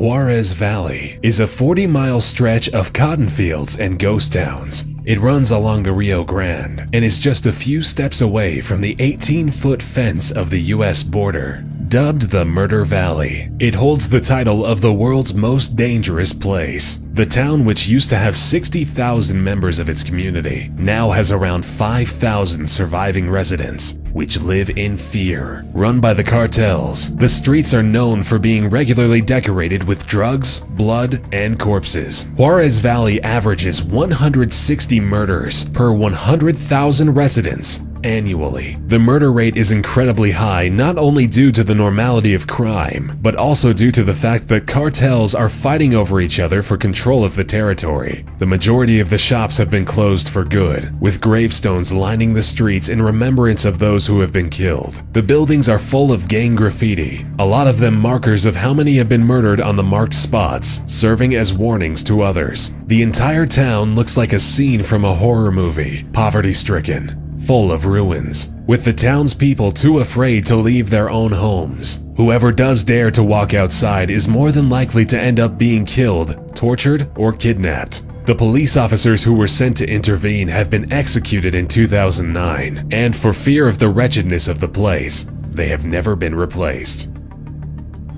Juarez Valley is a 40-mile stretch of cotton fields and ghost towns. It runs along the Rio Grande and is just a few steps away from the 18-foot fence of the U.S. border. Dubbed the Murder Valley, it holds the title of the world's most dangerous place. The town, which used to have 60,000 members of its community, now has around 5,000 surviving residents, which live in fear. Run by the cartels, the streets are known for being regularly decorated with drugs, blood, and corpses. Juarez Valley averages 160 murders per 100,000 residents annually. The murder rate is incredibly high, not only due to the normality of crime, but also due to the fact that cartels are fighting over each other for control of the territory. The majority of the shops have been closed for good, with gravestones lining the streets in remembrance of those who have been killed. The buildings are full of gang graffiti, a lot of them markers of how many have been murdered on the marked spots, serving as warnings to others. The entire town looks like a scene from a horror movie, poverty-stricken, full of ruins, with the townspeople too afraid to leave their own homes. Whoever does dare to walk outside is more than likely to end up being killed, tortured, or kidnapped. The police officers who were sent to intervene have been executed in 2009, and for fear of the wretchedness of the place, they have never been replaced.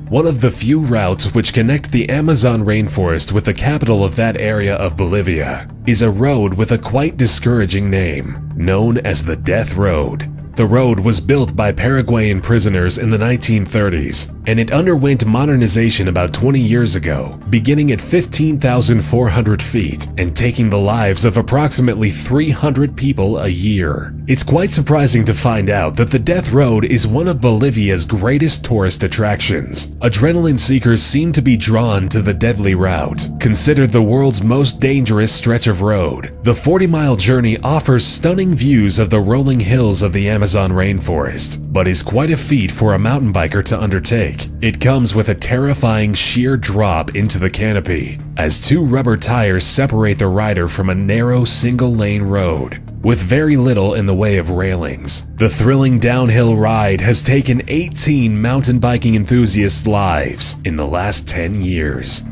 One of the few routes which connect the Amazon rainforest with the capital of that area of Bolivia is a road with a quite discouraging name, known as the Death Road. The road was built by Paraguayan prisoners in the 1930s, and it underwent modernization about 20 years ago, beginning at 15,400 feet and taking the lives of approximately 300 people a year. It's quite surprising to find out that the Death Road is one of Bolivia's greatest tourist attractions. Adrenaline seekers seem to be drawn to the deadly route, considered the world's most dangerous stretch of road. The 40-mile journey offers stunning views of the rolling hills of the Amazon rainforest, but is quite a feat for a mountain biker to undertake. It comes with a terrifying sheer drop into the canopy, as two rubber tires separate the rider from a narrow single-lane road, with very little in the way of railings. The thrilling downhill ride has taken 18 mountain biking enthusiasts' lives in the last 10 years.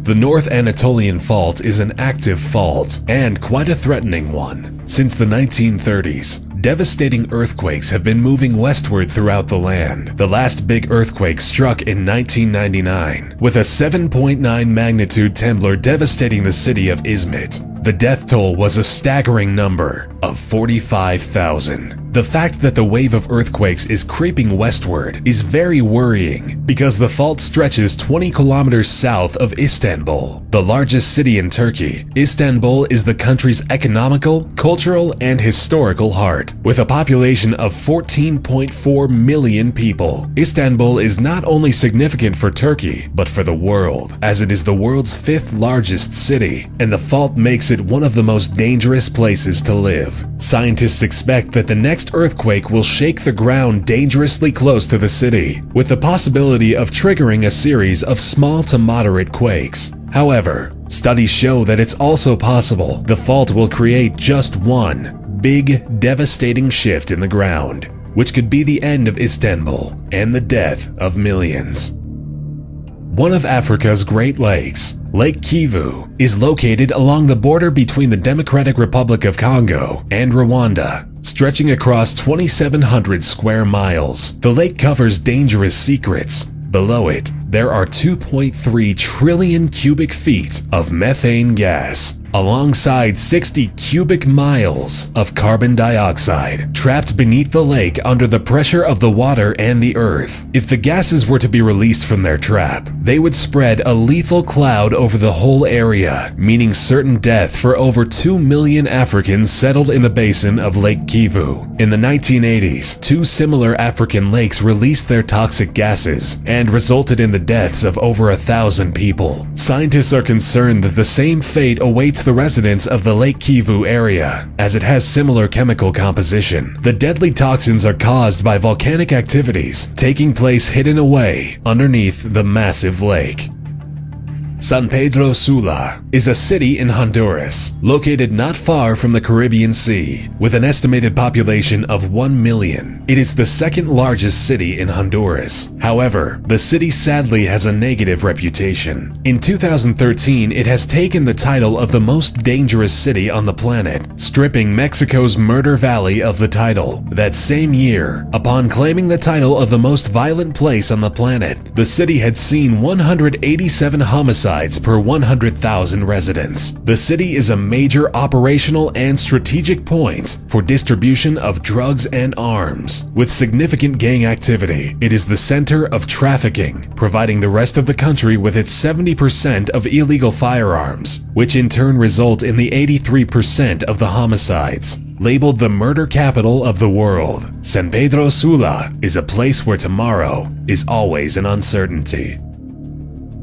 The North Anatolian Fault is an active fault, and quite a threatening one. Since the 1930s, devastating earthquakes have been moving westward throughout the land. The last big earthquake struck in 1999, with a 7.9 magnitude tremor devastating the city of Izmit. The death toll was a staggering number of 45,000. The fact that the wave of earthquakes is creeping westward is very worrying because the fault stretches 20 kilometers south of Istanbul, the largest city in Turkey. Istanbul is the country's economical, cultural, and historical heart. With a population of 14.4 million people, Istanbul is not only significant for Turkey, but for the world, as it is the world's 5th largest city, and the fault makes it one of the most dangerous places to live. Scientists expect that the next earthquake will shake the ground dangerously close to the city, with the possibility of triggering a series of small to moderate quakes. However, studies show that it's also possible the fault will create just one big, devastating shift in the ground, which could be the end of Istanbul and the death of millions. One of Africa's Great Lakes, Lake Kivu, is located along the border between the Democratic Republic of Congo and Rwanda, stretching across 2,700 square miles. The lake covers dangerous secrets. Below it, there are 2.3 trillion cubic feet of methane gas, alongside 60 cubic miles of carbon dioxide trapped beneath the lake under the pressure of the water and the earth. If the gases were to be released from their trap, they would spread a lethal cloud over the whole area, meaning certain death for over 2 million Africans settled in the basin of Lake Kivu. In the 1980s, 2 similar African lakes released their toxic gases and resulted in the deaths of over 1,000 people. Scientists are concerned that the same fate awaits the residents of the Lake Kivu area, as it has similar chemical composition. The deadly toxins are caused by volcanic activities taking place hidden away underneath the massive lake. San Pedro Sula is a city in Honduras, located not far from the Caribbean Sea, with an estimated population of 1 million. It is the second largest city in Honduras. However, the city sadly has a negative reputation. In 2013, it has taken the title of the most dangerous city on the planet, stripping Mexico's Murder Valley of the title. That same year, upon claiming the title of the most violent place on the planet, the city had seen 187 homicides per 100,000 residents. The city is a major operational and strategic point for distribution of drugs and arms. With significant gang activity, it is the center of trafficking, providing the rest of the country with its 70% of illegal firearms, which in turn result in the 83% of the homicides. Labeled the murder capital of the world, San Pedro Sula is a place where tomorrow is always an uncertainty.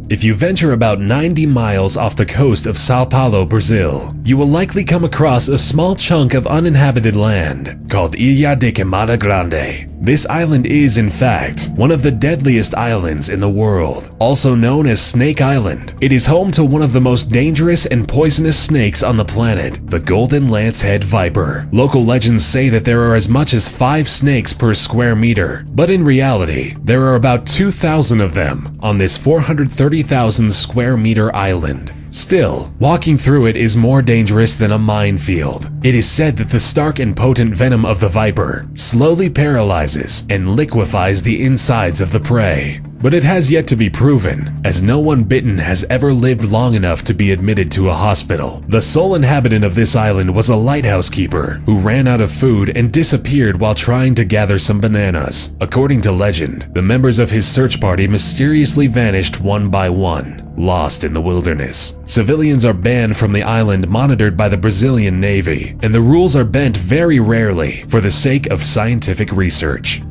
If you venture about 90 miles off the coast of Sao Paulo, Brazil, you will likely come across a small chunk of uninhabited land called Ilha de Queimada Grande. This island is, in fact, one of the deadliest islands in the world, also known as Snake Island. It is home to one of the most dangerous and poisonous snakes on the planet, the golden lancehead viper. Local legends say that there are as much as 5 snakes per square meter, but in reality, there are about 2,000 of them on this 430,000 square meter island. Still, walking through it is more dangerous than a minefield. It is said that the stark and potent venom of the viper slowly paralyzes and liquefies the insides of the prey. But it has yet to be proven, as no one bitten has ever lived long enough to be admitted to a hospital. The sole inhabitant of this island was a lighthouse keeper who ran out of food and disappeared while trying to gather some bananas. According to legend, the members of his search party mysteriously vanished one by one, lost in the wilderness. Civilians are banned from the island, monitored by the Brazilian Navy, and the rules are bent very rarely for the sake of scientific research.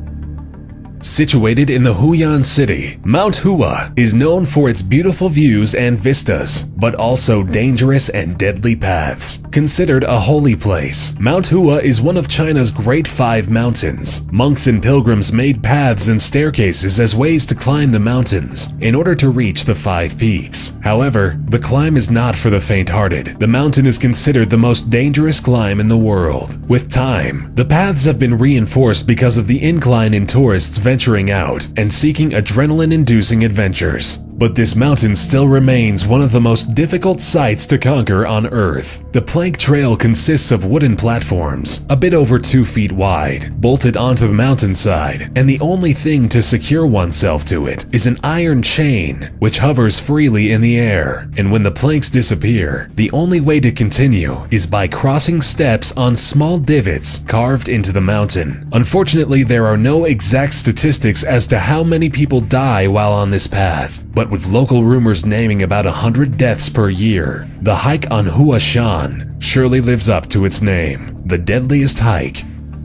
Situated in the Huyan city, Mount Hua is known for its beautiful views and vistas, but also dangerous and deadly paths. Considered a holy place, Mount Hua is one of China's Great Five Mountains. Monks and pilgrims made paths and staircases as ways to climb the mountains in order to reach the 5 peaks. However, the climb is not for the faint-hearted. The mountain is considered the most dangerous climb in the world. With time, the paths have been reinforced because of the incline in tourists venturing out and seeking adrenaline-inducing adventures. But this mountain still remains one of the most difficult sites to conquer on Earth. The plank trail consists of wooden platforms, a bit over 2 feet wide, bolted onto the mountainside, and the only thing to secure oneself to it is an iron chain, which hovers freely in the air. And when the planks disappear, the only way to continue is by crossing steps on small divots carved into the mountain. Unfortunately, there are no exact statistics as to how many people die while on this path, but with local rumors naming about 100 deaths per year, the hike on Hua Shan surely lives up to its name, the deadliest hike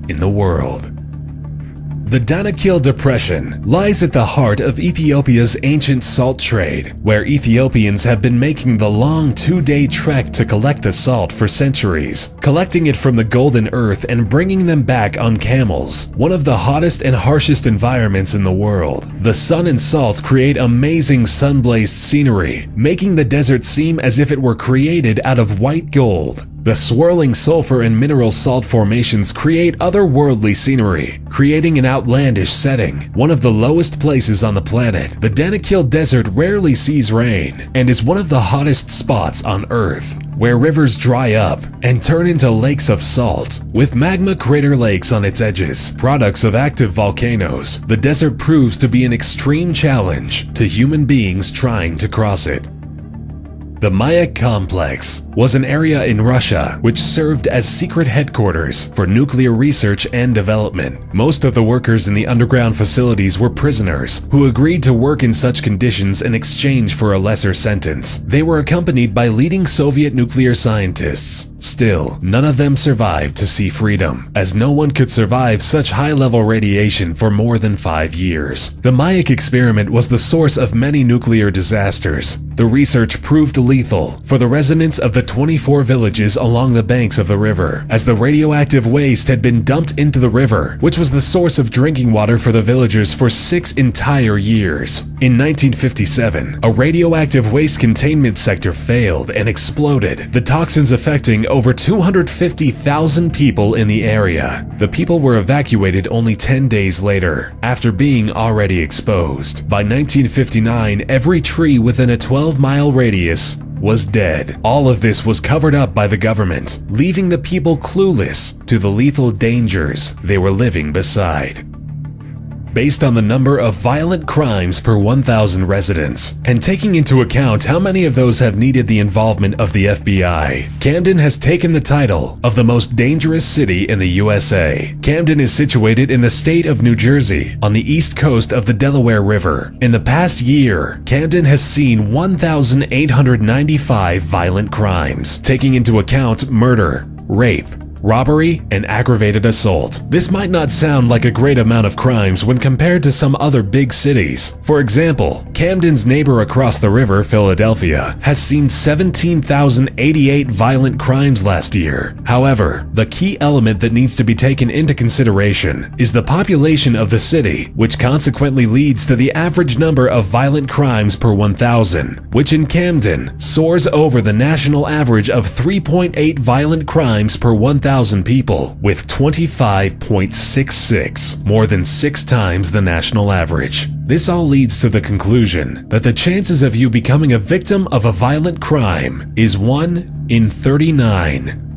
in the world. The Danakil Depression lies at the heart of Ethiopia's ancient salt trade, where Ethiopians have been making the long 2-day trek to collect the salt for centuries, collecting it from the golden earth and bringing them back on camels, one of the hottest and harshest environments in the world. The sun and salt create amazing sun-blazed scenery, making the desert seem as if it were created out of white gold. The swirling sulfur and mineral salt formations create otherworldly scenery, creating an outlandish setting. One of the lowest places on the planet, the Danakil Desert rarely sees rain and is one of the hottest spots on Earth, where rivers dry up and turn into lakes of salt. With magma crater lakes on its edges, products of active volcanoes, the desert proves to be an extreme challenge to human beings trying to cross it. The Mayak Complex was an area in Russia which served as secret headquarters for nuclear research and development. Most of the workers in the underground facilities were prisoners who agreed to work in such conditions in exchange for a lesser sentence. They were accompanied by leading Soviet nuclear scientists. Still, none of them survived to see freedom, as no one could survive such high-level radiation for more than 5 years. The Mayak experiment was the source of many nuclear disasters. The research proved lethal for the residents of the 24 villages along the banks of the river, as the radioactive waste had been dumped into the river, which was the source of drinking water for the villagers for 6 entire years. In 1957, a radioactive waste containment sector failed and exploded, the toxins affecting over 250,000 people in the area. The people were evacuated only 10 days later, after being already exposed. By 1959, every tree within a 12-mile radius was dead. All of this was covered up by the government, leaving the people clueless to the lethal dangers they were living beside. Based on the number of violent crimes per 1,000 residents, and taking into account how many of those have needed the involvement of the FBI, Camden has taken the title of the most dangerous city in the USA. Camden is situated in the state of New Jersey, on the east coast of the Delaware River. In the past year, Camden has seen 1,895 violent crimes, taking into account murder, rape, robbery, and aggravated assault. This might not sound like a great amount of crimes when compared to some other big cities. For example, Camden's neighbor across the river, Philadelphia, has seen 17,088 violent crimes last year. However, the key element that needs to be taken into consideration is the population of the city, which consequently leads to the average number of violent crimes per 1,000, which in Camden soars over the national average of 3.8 violent crimes per 1,000 people, with 25.66, more than 6 times the national average. This all leads to the conclusion that the chances of you becoming a victim of a violent crime is 1 in 39.